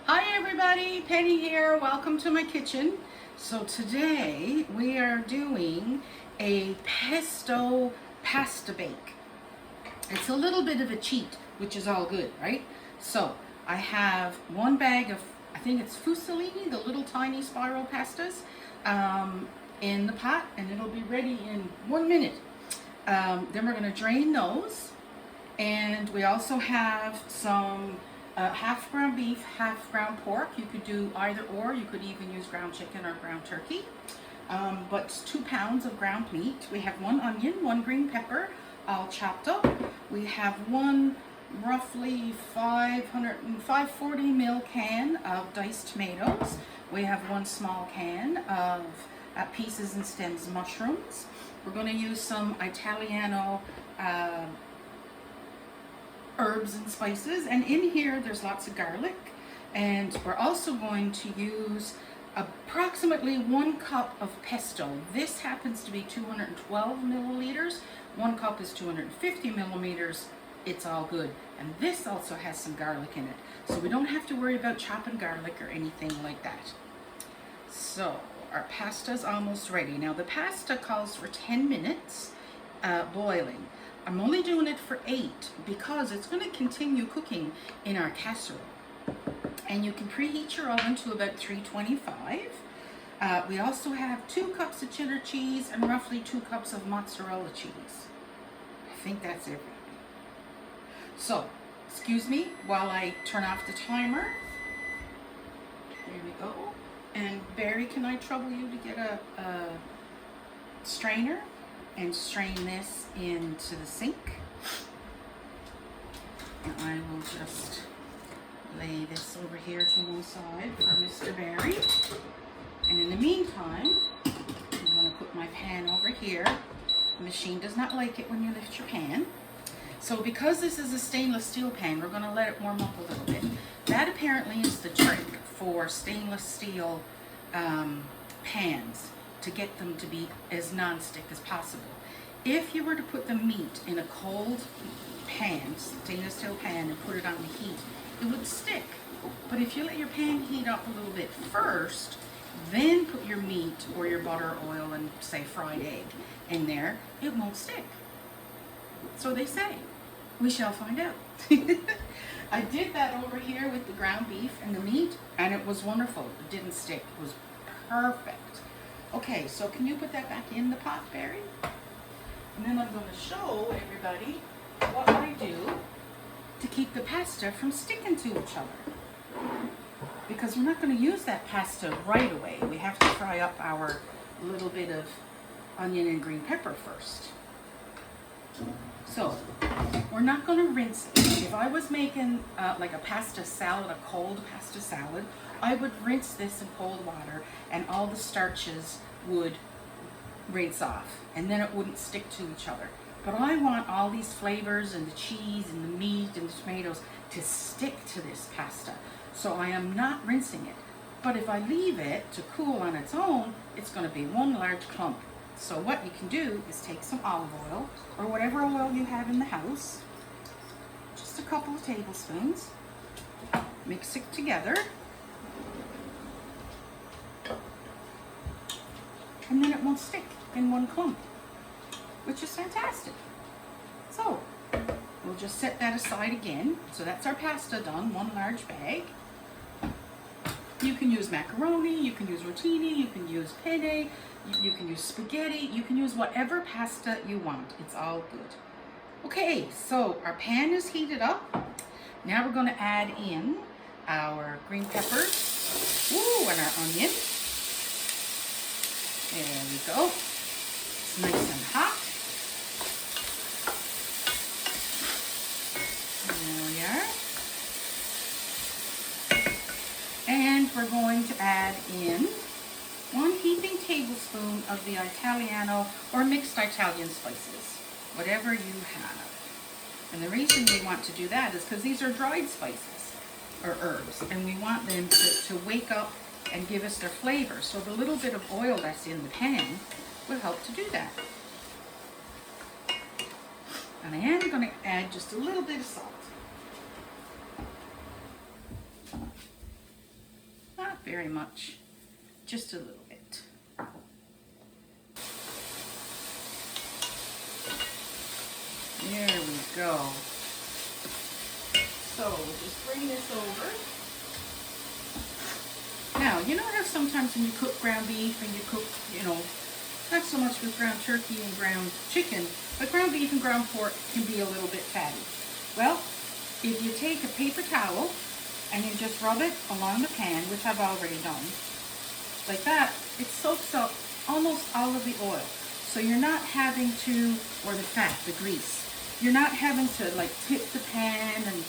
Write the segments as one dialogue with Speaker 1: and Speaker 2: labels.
Speaker 1: Hi everybody, Penny here. Welcome to my kitchen. So today we are doing a pesto pasta bake. It's a little bit of a cheat, which is all good, right? So I have one bag of, I think it's fusilli, the little tiny spiral pastas, in the pot, and it'll be ready in 1 minute. Then we're going to drain those, and we also have some half ground beef, half ground pork. You could do either or. You could even use ground chicken or ground turkey. But 2 pounds of ground meat. We have 1 onion, 1 green pepper, all chopped up. We have 1 roughly 540 ml can of diced tomatoes. We have 1 small can of pieces and stems mushrooms. We're going to use some Italiano herbs and spices, and in here there's lots of garlic, and we're also going to use approximately 1 cup of pesto. This happens to be 212 milliliters. 1 cup is 250 millimeters. It's all good. And this also has some garlic in it, so we don't have to worry about chopping garlic or anything like that. So our pasta's almost ready. Now the pasta calls for 10 minutes boiling. I'm only doing it for 8 because it's going to continue cooking in our casserole. And you can preheat your oven to about 325. We also have 2 cups of cheddar cheese and roughly 2 cups of mozzarella cheese. I think that's everything. So, excuse me while I turn off the timer. There we go. And Barry, can I trouble you to get a strainer and strain this into the sink? And I will just lay this over here to one side for Mr. Barry. And in the meantime, I'm going to put my pan over here. The machine does not like it when you lift your pan. So because this is a stainless steel pan, we're going to let it warm up a little bit. That apparently is the trick for stainless steel pans, to get them to be as non-stick as possible. If you were to put the meat in a cold pan, stainless steel pan, and put it on the heat, it would stick. But if you let your pan heat up a little bit first, then put your meat or your butter, oil, and say fried egg in there, it won't stick. So they say. We shall find out. I did that over here with the ground beef and the meat, and it was wonderful. It didn't stick. It was perfect. Okay, so can you put that back in the pot, Barry? And then I'm going to show everybody what I do to keep the pasta from sticking to each other. Because we're not going to use that pasta right away. We have to fry up our little bit of onion and green pepper first. So, we're not going to rinse it. If I was making like a pasta salad, a cold pasta salad, I would rinse this in cold water and all the starches would rinse off, and then it wouldn't stick to each other. But I want all these flavors and the cheese and the meat and the tomatoes to stick to this pasta. So I am not rinsing it. But if I leave it to cool on its own, it's going to be one large clump. So what you can do is take some olive oil, or whatever oil you have in the house, just a couple of tablespoons, mix it together, and then it won't stick in one clump, which is fantastic. So we'll just set that aside again. So that's our pasta done, 1 large bag. You can use macaroni, you can use rotini, you can use penne, you can use spaghetti, you can use whatever pasta you want. It's all good. Okay, so our pan is heated up. Now we're going to add in our green peppers, and our onion. There we go. It's nice and hot. There we are. And we're going to add in 1 heaping tablespoon of the Italiano or mixed Italian spices, whatever you have. And the reason we want to do that is because these are dried spices or herbs, and we want them to wake up and give us their flavor. So the little bit of oil that's in the pan will help to do that. And I am going to add just a little bit of salt. very much, just a little bit. There we go. So we'll just bring this over. Now, you know how sometimes when you cook ground beef and you cook, not so much with ground turkey and ground chicken, but ground beef and ground pork can be a little bit fatty. Well, if you take a paper towel and you just rub it along the pan, which I've already done, like that, it soaks up almost all of the oil. So you're not having to, or the fat, the grease, you're not having to like tip the pan and,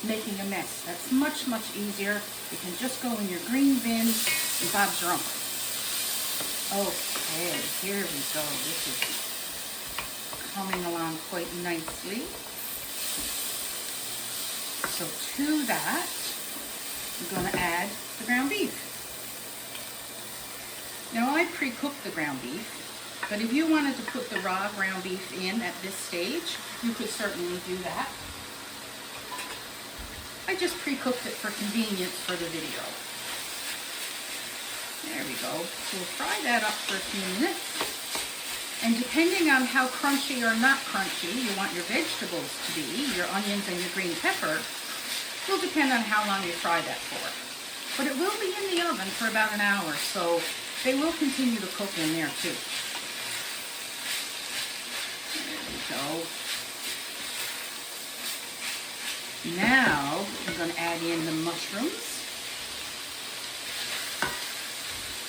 Speaker 1: making a mess. That's much, much easier. You can just go in your green bin and Bob's your uncle. Okay, here we go. This is coming along quite nicely. So to that, we're going to add the ground beef. Now I pre-cooked the ground beef, but if you wanted to put the raw ground beef in at this stage, you could certainly do that. I just pre-cooked it for convenience for the video. There we go. So we'll fry that up for a few minutes. And depending on how crunchy or not crunchy you want your vegetables to be, your onions and your green pepper, will depend on how long you fry that for. But it will be in the oven for about an hour, so they will continue to cook in there too. There we go. Now I'm going to add in the mushrooms.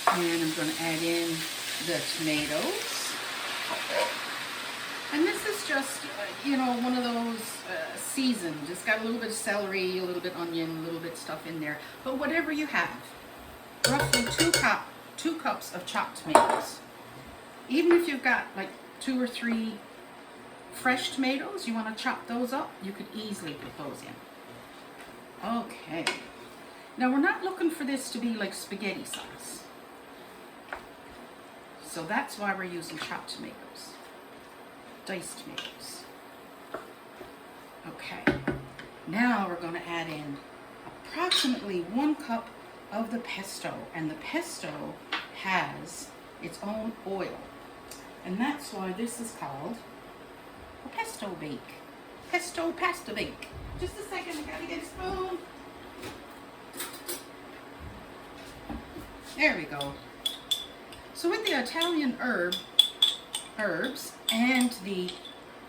Speaker 1: And I'm going to add in the tomatoes. And this is just, one of those seasoned. It's got a little bit of celery, a little bit onion, a little bit stuff in there. But whatever you have. Roughly 2 cups of chopped tomatoes. Even if you've got like 2 or 3 fresh tomatoes, you want to chop those up, you could easily put those in. Okay. Now we're not looking for this to be like spaghetti sauce. So that's why we're using chopped tomatoes. Diced tomatoes. Okay. Now we're going to add in approximately 1 cup of the pesto. And the pesto has its own oil. And that's why this is called a pesto bake. Pesto pasta bake. Just a second, I gotta get a spoon. There we go. So with the Italian herbs and the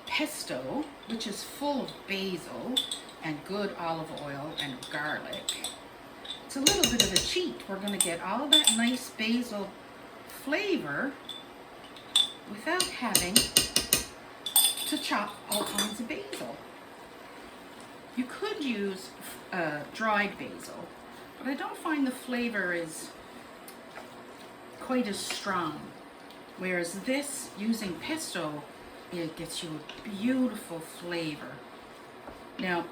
Speaker 1: pesto, which is full of basil and good olive oil and garlic, it's a little bit of a cheat. We're gonna get all that nice basil flavor without having to chop all kinds of basil. You could use dried basil, but I don't find the flavor is quite as strong. Whereas this, using pesto, it gets you a beautiful flavor. Now,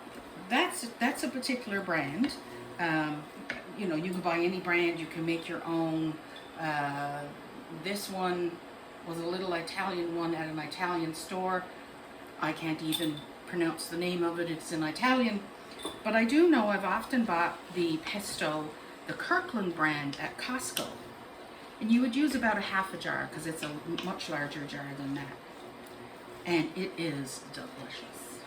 Speaker 1: that's a particular brand. You can buy any brand, you can make your own. This one was a little Italian one at an Italian store. I can't even pronounce the name of it, it's in Italian. But I do know I've often bought the pesto, the Kirkland brand, at Costco. And you would use about a half a jar because it's a much larger jar than that. And it is delicious.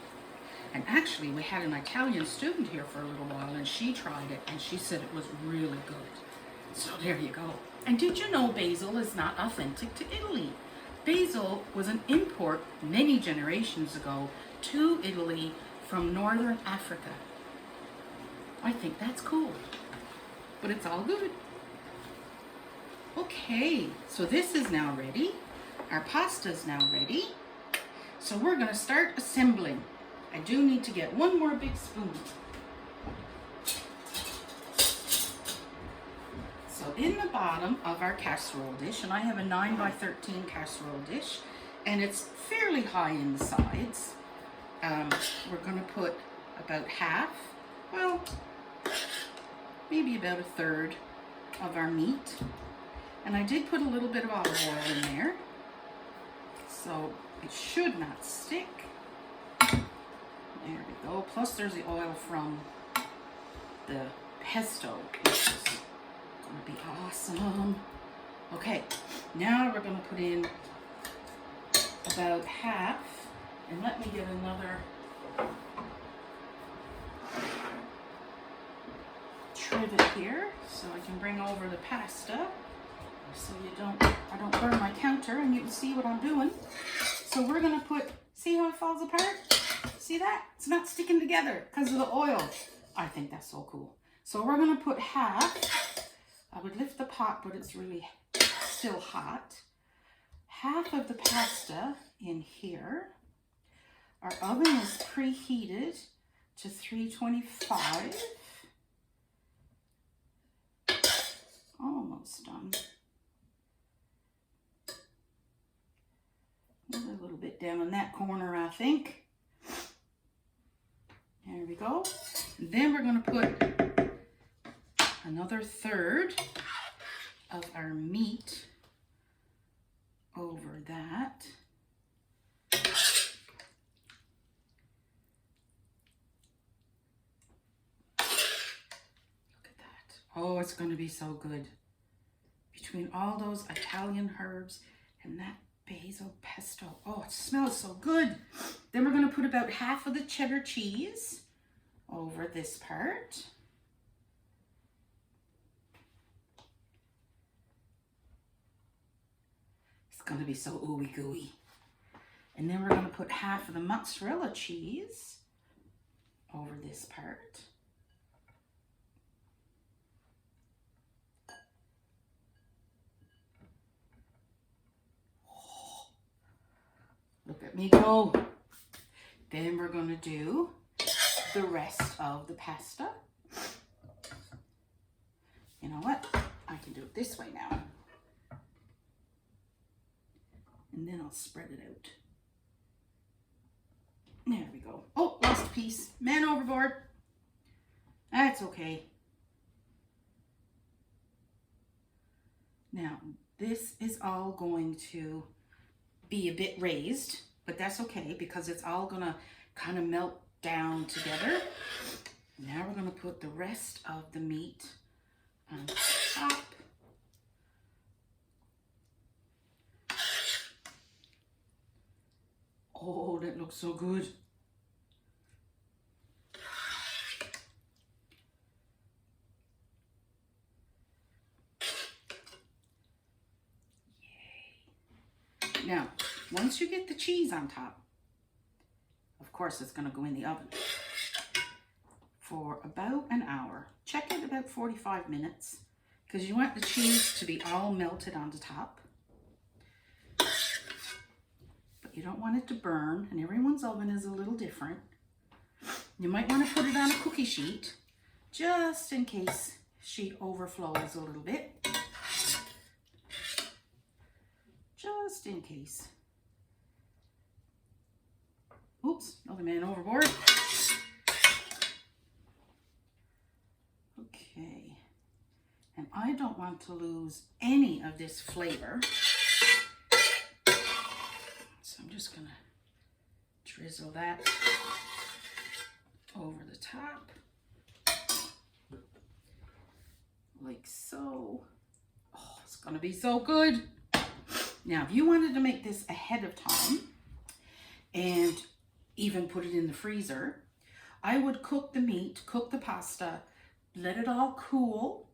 Speaker 1: And actually, we had an Italian student here for a little while and she tried it and she said it was really good. So there you go. And did you know basil is not authentic to Italy? Basil was an import many generations ago to Italy from northern Africa. I think that's cool, but it's all good. Okay, so this is now ready. Our pasta is now ready. So we're going to start assembling. I do need to get one more big spoon. So in the bottom of our casserole dish, and I have a 9x13 casserole dish, and it's fairly high in the sides. We're going to put about half, well, maybe about a third of our meat. And I did put a little bit of olive oil in there, so it should not stick. There we go. Plus there's the oil from the pesto, which is Gonna be awesome. Okay, now we're gonna put in about half, and let me get another trivet here so I can bring over the pasta so I don't burn my counter and you can see what I'm doing. So we're gonna put, see how it falls apart? See that? It's not sticking together because of the oil. I think that's so cool. So we're gonna put half. I would lift the pot, but it's really still hot. Half of the pasta in here. Our oven is preheated to 325. Almost done. A little bit down in that corner, I think. There we go. And then we're going to put another third of our meat over that. Oh, it's going to be so good. Between all those Italian herbs and that basil pesto. Oh, it smells so good. Then we're going to put about half of the cheddar cheese over this part. It's going to be so ooey gooey. And then we're going to put half of the mozzarella cheese over this part. Look at me go. Then we're going to do the rest of the pasta. You know what? I can do it this way now. And then I'll spread it out. There we go. Oh, lost a piece. Man overboard. That's okay. Now, this is all going to be a bit raised, but that's okay because it's all gonna kind of melt down together. Now we're gonna put the rest of the meat on top. Oh, that looks so good. Now, once you get the cheese on top, of course it's going to go in the oven for about an hour. Check it about 45 minutes because you want the cheese to be all melted on the top. But you don't want it to burn, and everyone's oven is a little different. You might want to put it on a cookie sheet just in case sheet overflows a little bit. Just in case. Oops, another man overboard. Okay. And I don't want to lose any of this flavor. So I'm just gonna drizzle that over the top. Like so. Oh, it's gonna be so good. Now, if you wanted to make this ahead of time and even put it in the freezer, I would cook the meat, cook the pasta, let it all cool,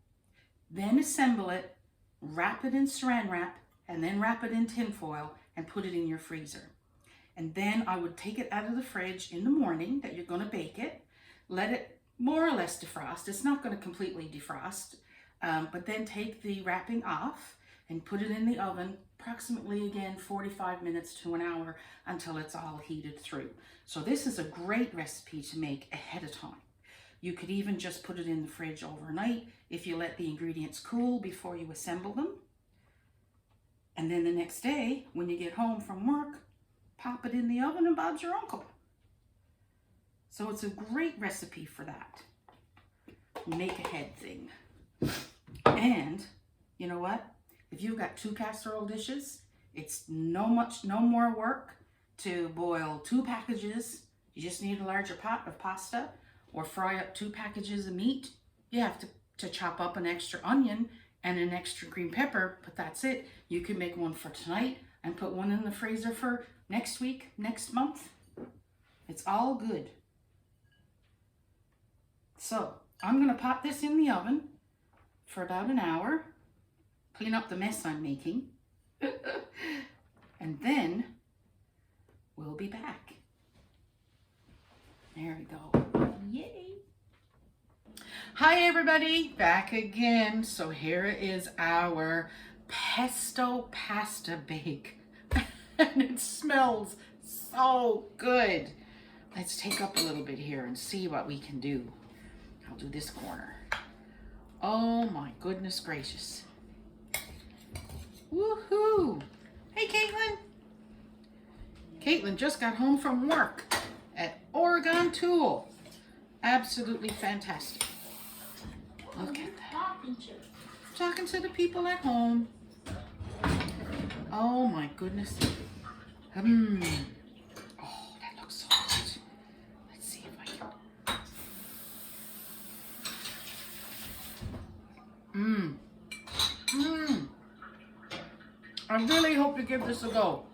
Speaker 1: then assemble it, wrap it in saran wrap, and then wrap it in tin foil and put it in your freezer. And then I would take it out of the fridge in the morning that you're going to bake it, let it more or less defrost. It's not going to completely defrost, but then take the wrapping off and put it in the oven approximately, again, 45 minutes to an hour until it's all heated through. So this is a great recipe to make ahead of time. You could even just put it in the fridge overnight if you let the ingredients cool before you assemble them. And then the next day, when you get home from work, pop it in the oven and Bob's your uncle. So it's a great recipe for that. Make ahead thing. And you know what? If you've got 2 casserole dishes, it's no more work to boil 2 packages. You just need a larger pot of pasta or fry up 2 packages of meat. You have to chop up an extra onion and an extra green pepper, but that's it. You can make one for tonight and put one in the freezer for next week, next month. It's all good. So I'm gonna pop this in the oven for about an hour, clean up the mess I'm making, and then we'll be back. There we go. Yay! Hi everybody, back again. So here is our pesto pasta bake. And it smells so good. Let's take up a little bit here and see what we can do. I'll do this corner. Oh my goodness gracious. Woohoo! Hey Caitlin! Caitlin just got home from work at Oregon Tool. Absolutely fantastic. Look at that. Talking to the people at home. Oh my goodness. Oh, that looks so good. Let's see if I can. I really hope you give this a go.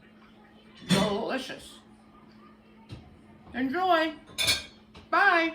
Speaker 1: Delicious. Enjoy. Bye.